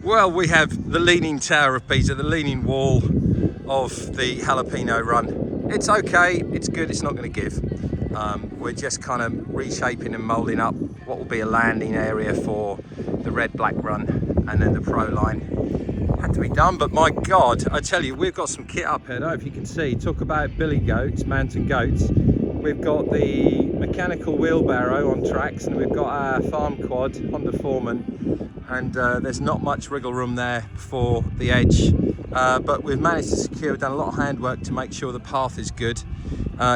Well, we have the Leaning Tower of Pisa, the leaning wall of the Jalapeno Run. It's okay, it's good, it's not going to give. We're just kind of reshaping and moulding up what will be a landing area for the red-black run and then the pro line. Had to be done, but my God, I tell you, we've got some kit up here. I don't know if you can see, talk about billy goats, mountain goats. We've got the mechanical wheelbarrow on tracks, and we've got our farm quad, Honda Foreman, and there's not much wriggle room there for the edge. But we've managed to secure, we've done a lot of handwork to make sure the path is good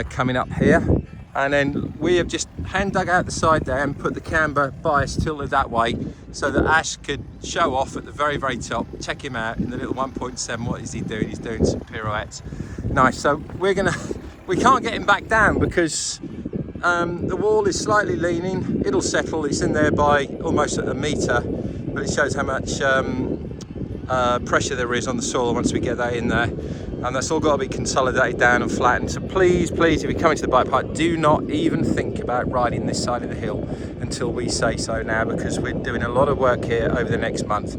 coming up here. And then we have just hand dug out the side there and put the camber bias tilted that way so that Ash could show off at the very, very top. Check him out in the little 1.7. What is he doing? He's doing some pirouettes. Nice. So we can't get him back down because the wall is slightly leaning. It'll settle. It's in there by almost a metre, but it shows how much pressure there is on the soil once we get that in there. And that's all got to be consolidated down and flattened. So please, please, if you're coming to the bike park, do not even think about riding this side of the hill until we say so now, because we're doing a lot of work here over the next month,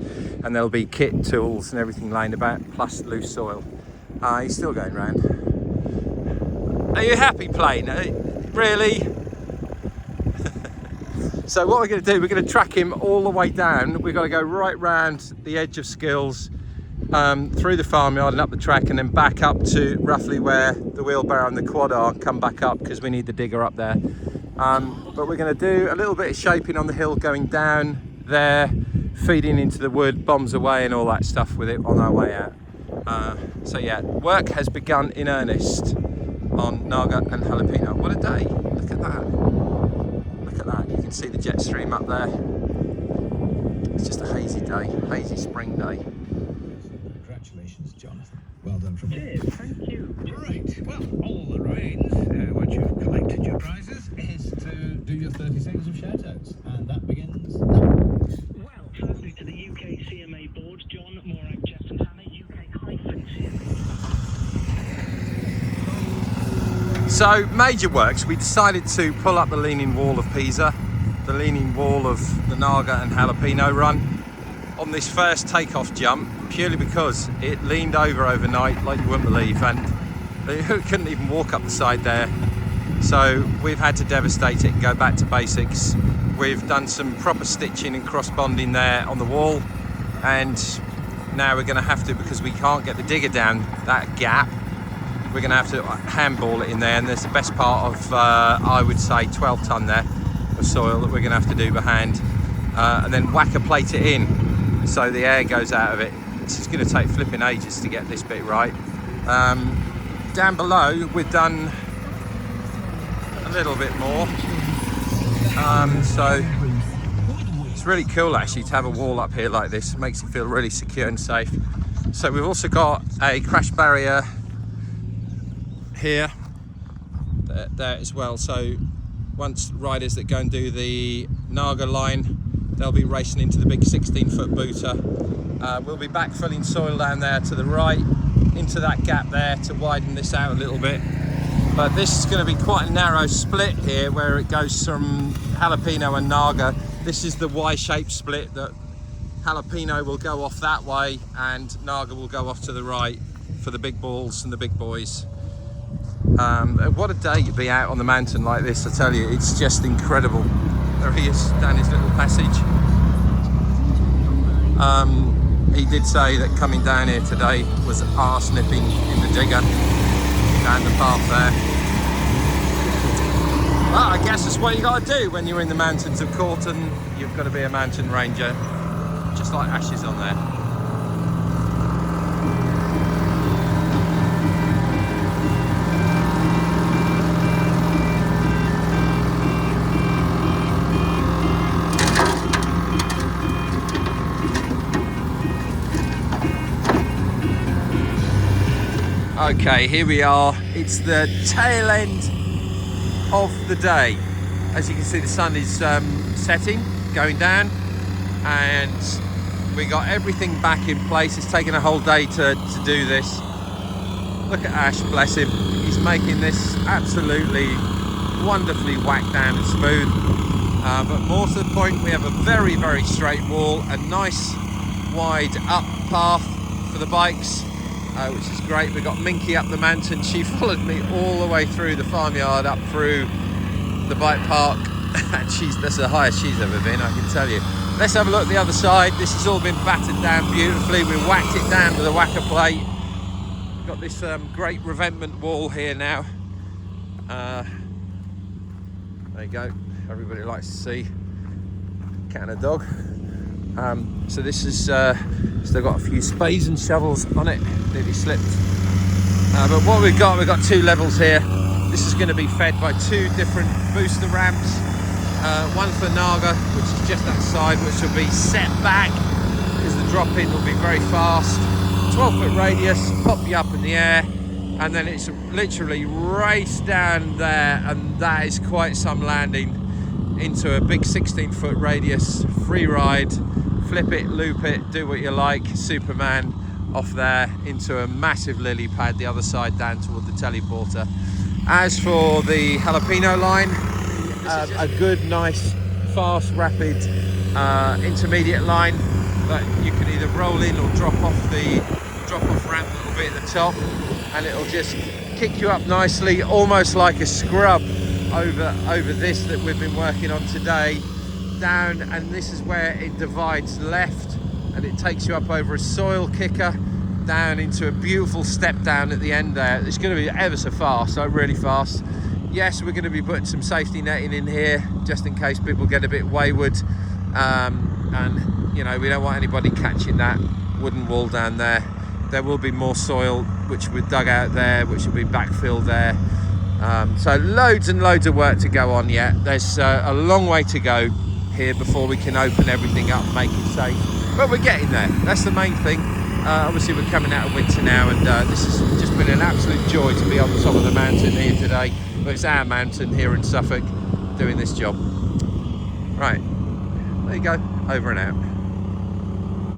and there'll be kit, tools and everything laying about, plus loose soil. He's still going round. Are you happy playing? Really? So what we're going to do, we're going to track him all the way down. We've got to go right round the edge of Skills, through the farmyard and up the track, and then back up to roughly where the wheelbarrow and the quad are, and come back up because we need the digger up there. But we're going to do a little bit of shaping on the hill going down there, feeding into the wood, bombs away and all that stuff with it on our way out. So yeah, work has begun in earnest on Naga and Jalapeno. What a day, look at that. Look at that, you can see the jet stream up there. It's just a hazy day, hazy spring day. Congratulations, Jonathan. Well done from Cheers, thank you. Right, well, all that remains, once you've collected your prizes, is to do your 30 seconds of shout-outs, and that begins now. Well, firstly to the UK CMA board, John, Morag, Jeff and Hannah, UK-CMA. So, major works, we decided to pull up the leaning wall of Pisa, the leaning wall of the Naga and Jalapeno Run, on this first takeoff jump, purely because it leaned over overnight like you wouldn't believe, and you couldn't even walk up the side there. So we've had to devastate it and go back to basics. We've done some proper stitching and cross bonding there on the wall, and now we're going to have to, because we can't get the digger down that gap, we're going to have to handball it in there, and there's the best part of I would say 12 tonne there of soil that we're going to have to do by hand, and then whacker plate it in so the air goes out of it. This is going to take flipping ages to get this bit right. Down below we've done a little bit more, so it's really cool actually to have a wall up here like this. It makes it feel really secure and safe. So we've also got a crash barrier here, there as well, so once riders that go and do the Naga line, they'll be racing into the big 16-foot booter. We'll be backfilling soil down there to the right, into that gap there to widen this out a little bit. But this is going to be quite a narrow split here where it goes from Jalapeno and Naga. This is the Y-shaped split that Jalapeno will go off that way and Naga will go off to the right for the big balls and the big boys. What a day to be out on the mountain like this, I tell you, it's just incredible. There he is down his little passage. He did say that coming down here today was arse nipping in the digger down the path there. Well, I guess that's what you got to do when you're in the mountains of Corton. You've got to be a mountain ranger, just like Ash is on there. Okay, here we are. It's the tail end of the day. As you can see, the sun is setting, going down, and we got everything back in place. It's taken a whole day to do this. Look at Ash, bless him. He's making this absolutely wonderfully whacked down and smooth. But more to the point, we have a very, very straight wall, a nice wide up path for the bikes, which is great. We've got Minky up the mountain. She followed me all the way through the farmyard, up through the bike park, and that's the highest she's ever been, I can tell you. Let's have a look at the other side. This has all been battered down beautifully. We whacked it down with a whacker plate. Got this great revetment wall here now. There you go. Everybody likes to see cat and a dog. So this is still got a few spades and shovels on it. Nearly slipped. But what we've got 2 levels here. This is going to be fed by 2 different booster ramps. One for Naga, which is just that side, which will be set back because the drop in will be very fast. 12-foot radius, pop you up in the air, and then it's literally race down there, and that is quite some landing into a big 16-foot radius, free ride, flip it, loop it, do what you like, Superman off there into a massive lily pad the other side down toward the teleporter. As for the jalapeno line, a good, nice, fast, rapid, intermediate line that you can either roll in or drop off ramp a little bit at the top, and it'll just kick you up nicely, almost like a scrub over this that we've been working on today, down, and this is where it divides left, and it takes you up over a soil kicker down into a beautiful step down at the end there. It's going to be ever so fast, so really fast. Yes, we're going to be putting some safety netting in here just in case people get a bit wayward, and you know, we don't want anybody catching that wooden wall down there. There will be more soil which we've dug out there, which will be backfilled there. So loads and loads of work to go on yet. There's a long way to go here before we can open everything up and make it safe. But we're getting there. That's the main thing. Obviously we're coming out of winter now, and this has just been an absolute joy to be on the top of the mountain here today. But it's our mountain here in Suffolk doing this job. Right, there you go, over and out.